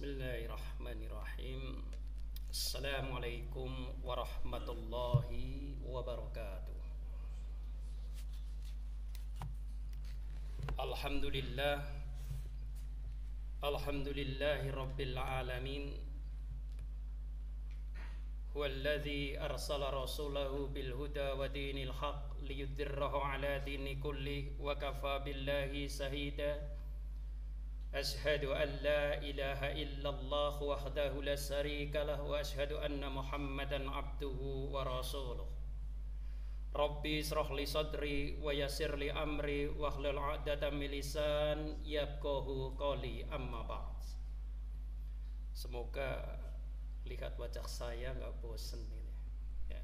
Bismillahirrahmanirrahim. Assalamualaikum warahmatullahi wabarakatuh. Alhamdulillah. Alhamdulillahi rabbil alamin. Huwallazi arsala rasulahu bil huda wa dinil haq liyudhhirahu ala dini kulli wa kafa billahi shahida. Ashhadu an la ilaha illallah wahdahu la syarika lah wa ashhadu anna Muhammadan abduhu wa rasuluh. Rabbi israh li sadri wa yassir li amri wahlul 'uqdatam min lisan yafqahu qawli, amma ba'd. Semoga lihat wajah saya nggak bosen ini. Ya.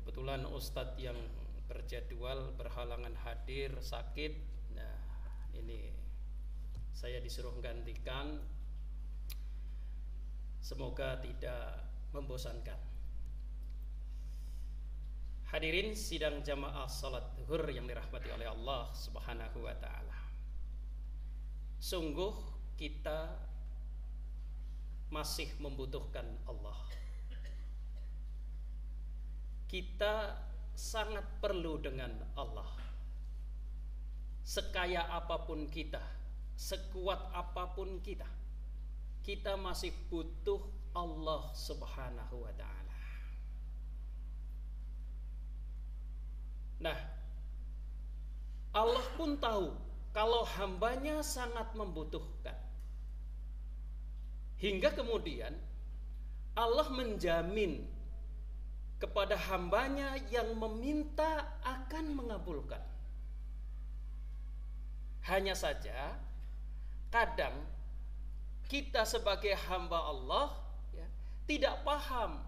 Kebetulan Ustadz yang berjadwal berhalangan hadir sakit. Nah, ini saya disuruh gantikan. Semoga tidak membosankan. Hadirin sidang jamaah salat zuhur yang dirahmati oleh Allah Subhanahu wa taala. Sungguh kita masih membutuhkan Allah. Kita sangat perlu dengan Allah. Sekaya apapun kita, sekuat apapun kita, kita masih butuh Allah Subhanahu wa ta'ala. Nah, Allah pun tahu kalau hambanya sangat membutuhkan, hingga kemudian Allah menjamin kepada hambanya yang meminta akan mengabulkan. Hanya saja kadang kita sebagai hamba Allah ya, tidak paham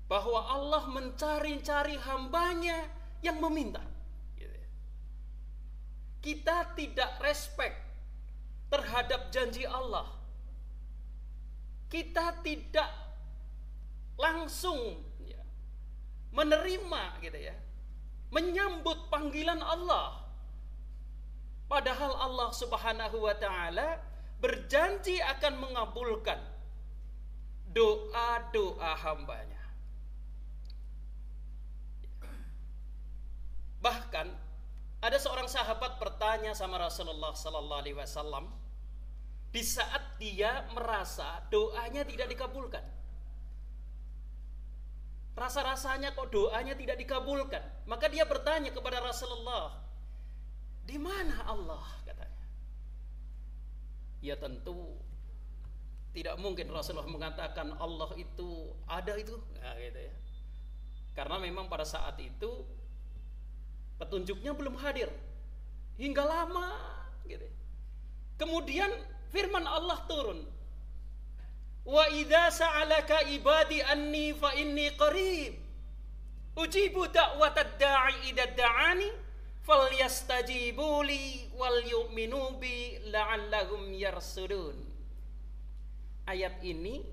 bahwa Allah mencari-cari hambanya yang meminta. Kita tidak respect terhadap janji Allah. Kita tidak langsung ya, menerima gitu ya, menyambut panggilan Allah. Padahal Allah Subhanahu wa ta'ala berjanji akan mengabulkan doa-doa hambanya. Bahkan ada seorang sahabat bertanya sama Rasulullah sallallahu alaihi wasallam di saat dia merasa doanya tidak dikabulkan. Rasa-rasanya kok doanya tidak dikabulkan. Maka dia bertanya kepada Rasulullah, "Di mana Allah?" katanya. Ya tentu tidak mungkin Rasulullah mengatakan Allah itu ada itu, nah, gitu ya. Karena memang pada saat itu petunjuknya belum hadir hingga lama, gitu. Kemudian firman Allah turun, "Wa idza sa'alaka ibadi anni fa inni qarib ujibu da'watad da'i idza da'ani falyastajibu li wal yu'minu bi la'allahum yarsudun." Ayat ini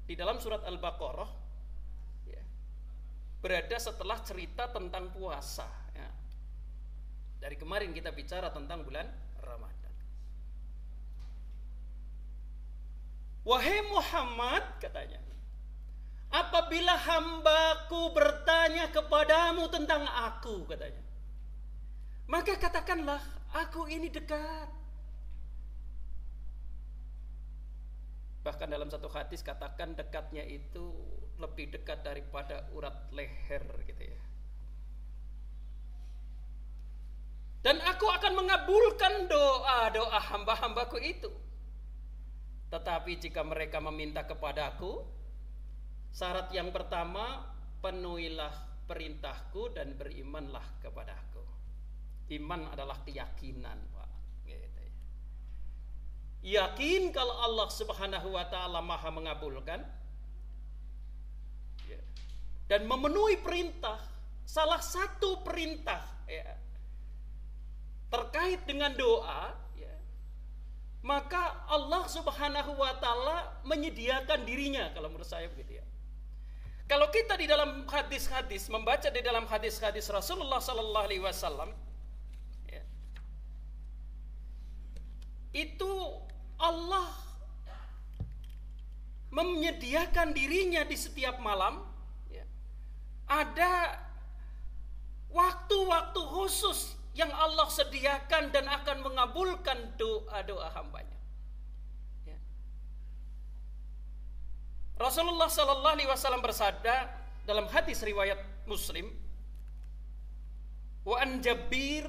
di dalam surat Al-Baqarah ya, berada setelah cerita tentang puasa ya. Dari kemarin kita bicara tentang bulan Ramadan. "Wahai Muhammad," katanya, "apabila hambaku bertanya kepadamu tentang aku," katanya, "maka katakanlah aku ini dekat." Bahkan dalam satu hadis katakan dekatnya itu lebih dekat daripada urat leher gitu ya. "Dan aku akan mengabulkan doa-doa hamba-hambaku itu. Tetapi jika mereka meminta kepadaku, syarat yang pertama, penuhilah perintahku dan berimanlah kepadaku." Iman adalah keyakinan, Pak. Gitu ya. Yakin kalau Allah Subhanahu wa ta'ala maha mengabulkan ya, dan memenuhi perintah. Salah satu perintah ya, terkait dengan doa ya, maka Allah Subhanahu wa ta'ala menyediakan dirinya, kalau menurut saya begitu ya. Kalau kita di dalam hadis-hadis, membaca di dalam hadis-hadis Rasulullah sallallahu alaihi wasallam ya, itu Allah menyediakan dirinya di setiap malam, ya, ada waktu-waktu khusus yang Allah sediakan dan akan mengabulkan doa-doa hambanya. Ya. Rasulullah Sallallahu Alaihi Wasallam bersabda dalam hadis riwayat Muslim, wa an Jabir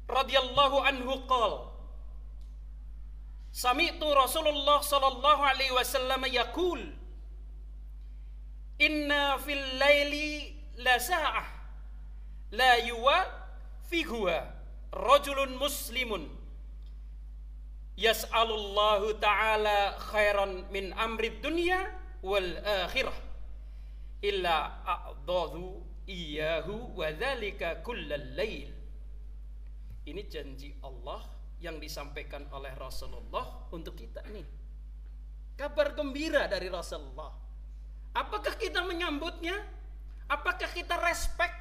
radhiyallahu anhu qala sami'tu Rasulullah sallallahu alaihi wasallam yaqul inna fil laili la sa'ah la yuwafihuha rajulun muslimun yas'alullahu ta'ala khairan min amrid dunya wal akhirah illa a'dadu iyyahu wa dzalika kullal lail. Ini janji Allah yang disampaikan oleh Rasulullah untuk kita nih. Kabar gembira dari Rasulullah. Apakah kita menyambutnya? Apakah kita respect?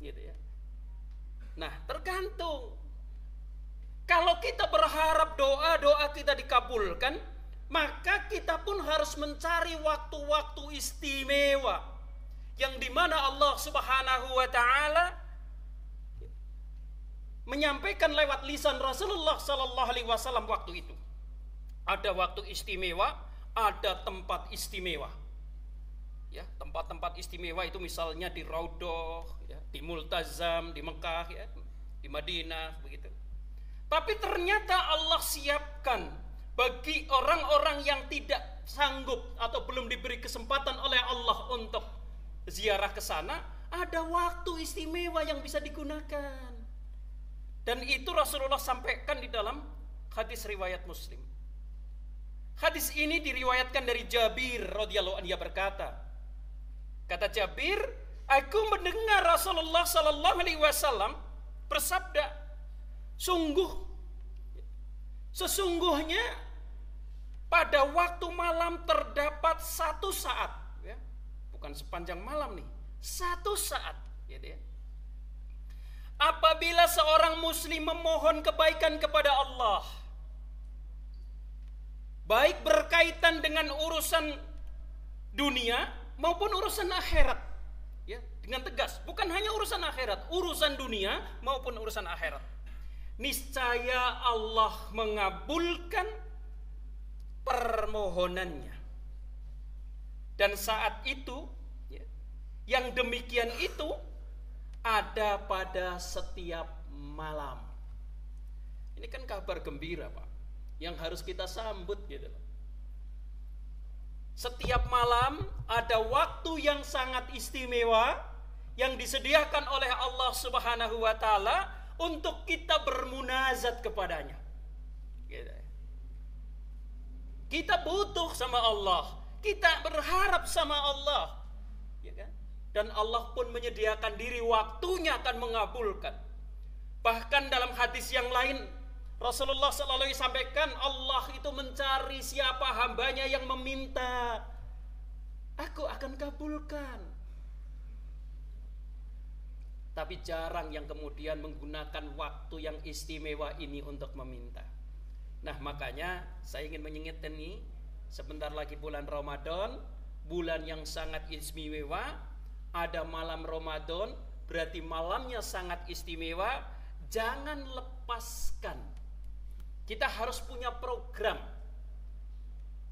Gitu ya. Nah, tergantung. Kalau kita berharap doa-doa kita dikabulkan, maka kita pun harus mencari waktu-waktu istimewa yang dimana Allah Subhanahu wa ta'ala menyampaikan lewat lisan Rasulullah Sallallahu Alaihi Wasallam waktu itu. Ada waktu istimewa, ada tempat istimewa. Ya, tempat-tempat istimewa itu misalnya di Raudhah, ya, di Multazam, di Mekah, ya, di Madinah, begitu. Tapi ternyata Allah siapkan bagi orang-orang yang tidak sanggup atau belum diberi kesempatan oleh Allah untuk ziarah ke sana, ada waktu istimewa yang bisa digunakan. Dan itu Rasulullah sampaikan di dalam hadis riwayat Muslim. Hadis ini diriwayatkan dari Jabir radhiyallahu anhu, ia berkata, kata Jabir, aku mendengar Rasulullah sallallahu alaihi wasallam bersabda, sesungguhnya pada waktu malam terdapat satu saat, ya, bukan sepanjang malam nih, satu saat, gitu ya. Apabila seorang muslim memohon kebaikan kepada Allah, baik berkaitan dengan urusan dunia maupun urusan akhirat, ya, dengan tegas, bukan hanya urusan akhirat, urusan dunia maupun urusan akhirat, niscaya Allah mengabulkan permohonannya. Dan saat itu, ya, yang demikian itu ada pada setiap malam. Ini kan kabar gembira, Pak, yang harus kita sambut gitu. Setiap malam ada waktu yang sangat istimewa yang disediakan oleh Allah Subhanahu wa ta'ala untuk kita bermunajat kepadanya. Gitu. Kita butuh sama Allah, kita berharap sama Allah, ya kan? Dan Allah pun menyediakan diri, waktunya akan mengabulkan. Bahkan dalam hadis yang lain Rasulullah SAW sampaikan, Allah itu mencari siapa hambanya yang meminta, aku akan kabulkan. Tapi jarang yang kemudian menggunakan waktu yang istimewa ini untuk meminta. Nah, makanya saya ingin mengingatkan ini, sebentar lagi bulan Ramadan, bulan yang sangat istimewa. Ada malam Ramadan, berarti malamnya sangat istimewa. Jangan lepaskan. Kita harus punya program.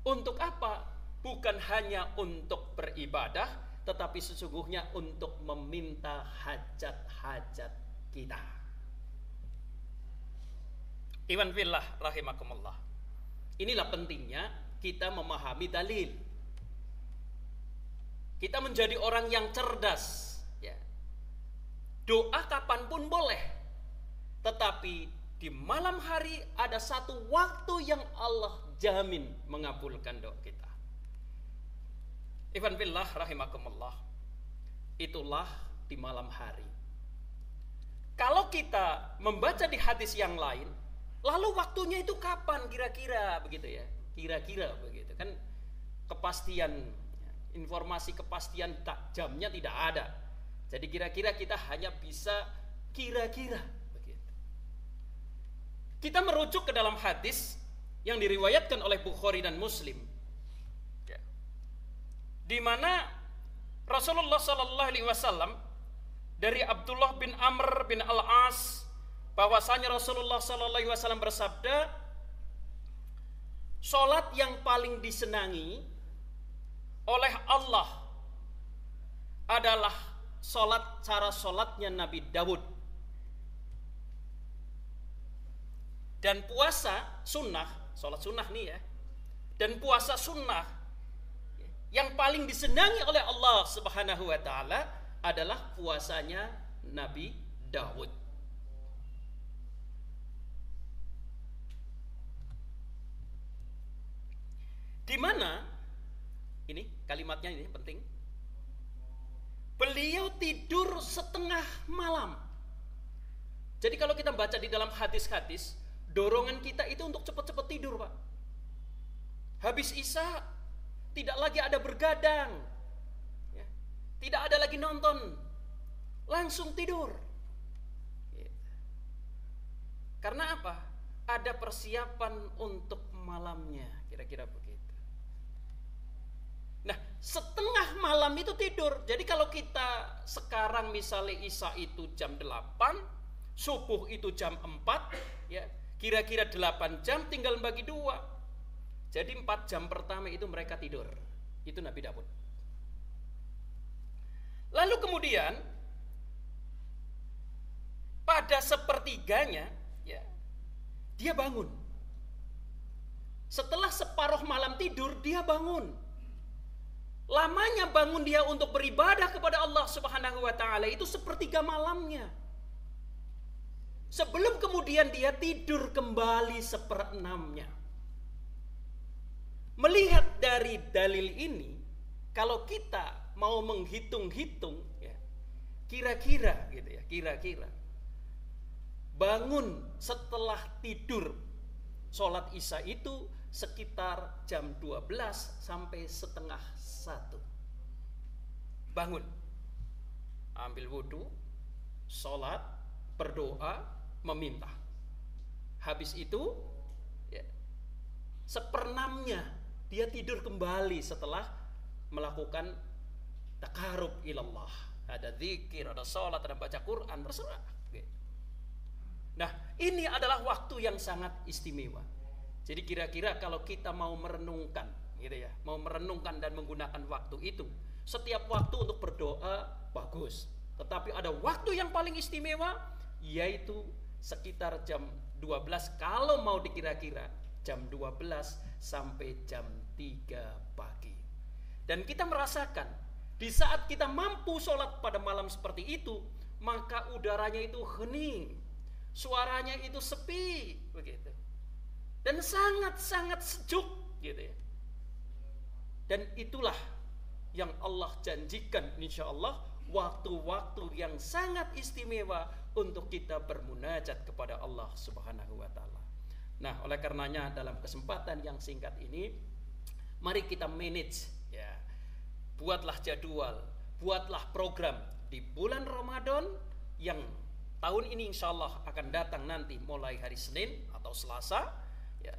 Untuk apa? Bukan hanya untuk beribadah, tetapi sesungguhnya untuk meminta hajat-hajat kita. Iwan fillah rahimakumullah. Inilah pentingnya kita memahami dalil. Kita menjadi orang yang cerdas, ya. Doa kapanpun boleh, tetapi di malam hari ada satu waktu yang Allah jamin mengabulkan doa kita. Ikhwan fillah rahimakumullah. Itulah di malam hari. Kalau kita membaca di hadis yang lain, lalu waktunya itu kapan kira-kira begitu ya? Kira-kira begitu kan, kepastian informasi kepastian jamnya tidak ada. Jadi kira-kira kita hanya bisa kira-kira begitu. Kita merujuk ke dalam hadis yang diriwayatkan oleh Bukhari dan Muslim, ya, di mana Rasulullah Sallallahu Alaihi Wasallam dari Abdullah bin Amr bin Al-As bahwasanya Rasulullah Sallallahu Alaihi Wasallam bersabda, sholat yang paling disenangi oleh Allah adalah cara sholatnya Nabi Dawud. Dan puasa sunnah, sholat sunnah nih ya, dan puasa sunnah yang paling disenangi oleh Allah Subhanahu wa Ta'ala adalah puasanya Nabi Dawud. Di mana ini kalimatnya ini penting. Beliau tidur setengah malam. Jadi kalau kita baca di dalam hadis-hadis, dorongan kita itu untuk cepat-cepat tidur, Pak. Habis Isya tidak lagi ada bergadang, ya, tidak ada lagi nonton, langsung tidur. Karena apa? Ada persiapan untuk malamnya, kira-kira begitu. Nah, setengah malam itu tidur. Jadi kalau kita sekarang misalnya Isya itu jam 8, subuh itu jam 4, ya, kira-kira 8 jam tinggal bagi 2. Jadi 4 jam pertama itu mereka tidur. Itu Nabi Daud. Lalu kemudian pada sepertiganya, ya, dia bangun. Setelah separuh malam tidur, dia bangun. Lamanya bangun dia untuk beribadah kepada Allah Subhanahu wa Ta'ala itu sepertiga malamnya. Sebelum kemudian dia tidur kembali 1/6-nya. Melihat dari dalil ini, kalau kita mau menghitung-hitung, ya, kira-kira gitu ya, kira-kira bangun setelah tidur sholat Isya itu sekitar jam 12 sampai setengah 1. Bangun, ambil wudhu, sholat, berdoa, meminta. Habis itu, ya, 1/6-nya dia tidur kembali setelah melakukan takarub ilallah. Ada zikir, ada sholat, ada baca Quran, terserah. Nah, ini adalah waktu yang sangat istimewa. Jadi kira-kira kalau kita mau merenungkan, gitu ya, mau merenungkan dan menggunakan waktu itu, setiap waktu untuk berdoa bagus. Tetapi ada waktu yang paling istimewa, yaitu sekitar jam 12, kalau mau dikira-kira jam 12 sampai jam 3 pagi. Dan kita merasakan di saat kita mampu sholat pada malam seperti itu, maka udaranya itu hening, suaranya itu sepi, begitu, dan sangat-sangat sejuk, gitu ya. Dan itulah yang Allah janjikan, insya Allah, waktu-waktu yang sangat istimewa untuk kita bermunajat kepada Allah Subhanahu wa Ta'ala. Nah, oleh karenanya dalam kesempatan yang singkat ini, mari kita manage, ya, buatlah jadwal, buatlah program di bulan Ramadan yang tahun ini insya Allah akan datang nanti mulai hari Senin atau Selasa, ya.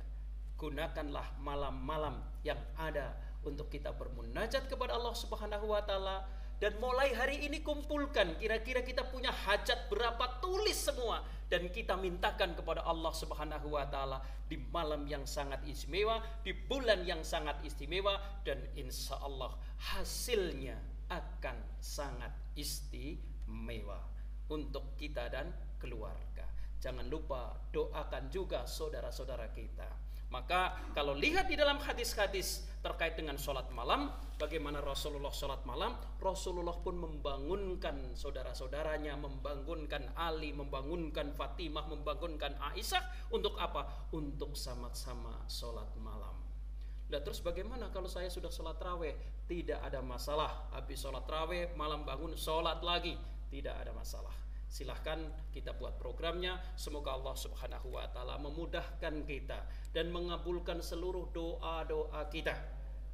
Gunakanlah malam-malam yang ada untuk kita bermunajat kepada Allah Subhanahu wa Ta'ala. Dan mulai hari ini kumpulkan kira-kira kita punya hajat berapa, tulis semua, dan kita mintakan kepada Allah Subhanahu wa Ta'ala di malam yang sangat istimewa, di bulan yang sangat istimewa, dan insya Allah hasilnya akan sangat istimewa untuk kita dan keluarga. Jangan lupa doakan juga saudara-saudara kita. Maka kalau lihat di dalam hadis-hadis terkait dengan sholat malam, bagaimana Rasulullah sholat malam, Rasulullah pun membangunkan saudara-saudaranya, membangunkan Ali, membangunkan Fatimah, membangunkan Aisyah. Untuk apa? Untuk sama-sama sholat malam. Nah, terus bagaimana kalau saya sudah sholat raweh? Tidak ada masalah. Habis sholat raweh, malam bangun sholat lagi, tidak ada masalah. Silahkan kita buat programnya. Semoga Allah Subhanahu wa Ta'ala memudahkan kita dan mengabulkan seluruh doa-doa kita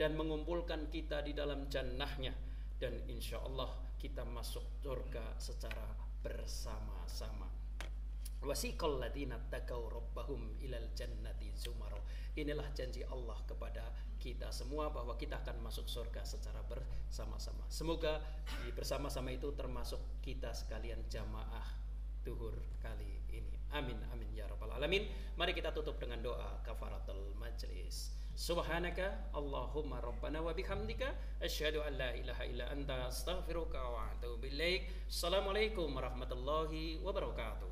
dan mengumpulkan kita di dalam jannahnya, dan insya Allah kita masuk surga secara bersama-sama. Wasiqal ladzina taqaw rabbahum ilal jannati zumara. Inilah janji Allah kepada kita semua bahwa kita akan masuk surga secara bersama-sama. Semoga di bersama-sama itu termasuk kita sekalian jamaah duhur kali ini. Amin amin ya rabbal alamin. Mari kita tutup dengan doa kafaratul majlis. Subhanaka Allahumma rabbana wa bihamdika asyhadu an la ilaha illa anta astaghfiruka wa atubu ilaik. Assalamualaikum warahmatullahi wabarakatuh.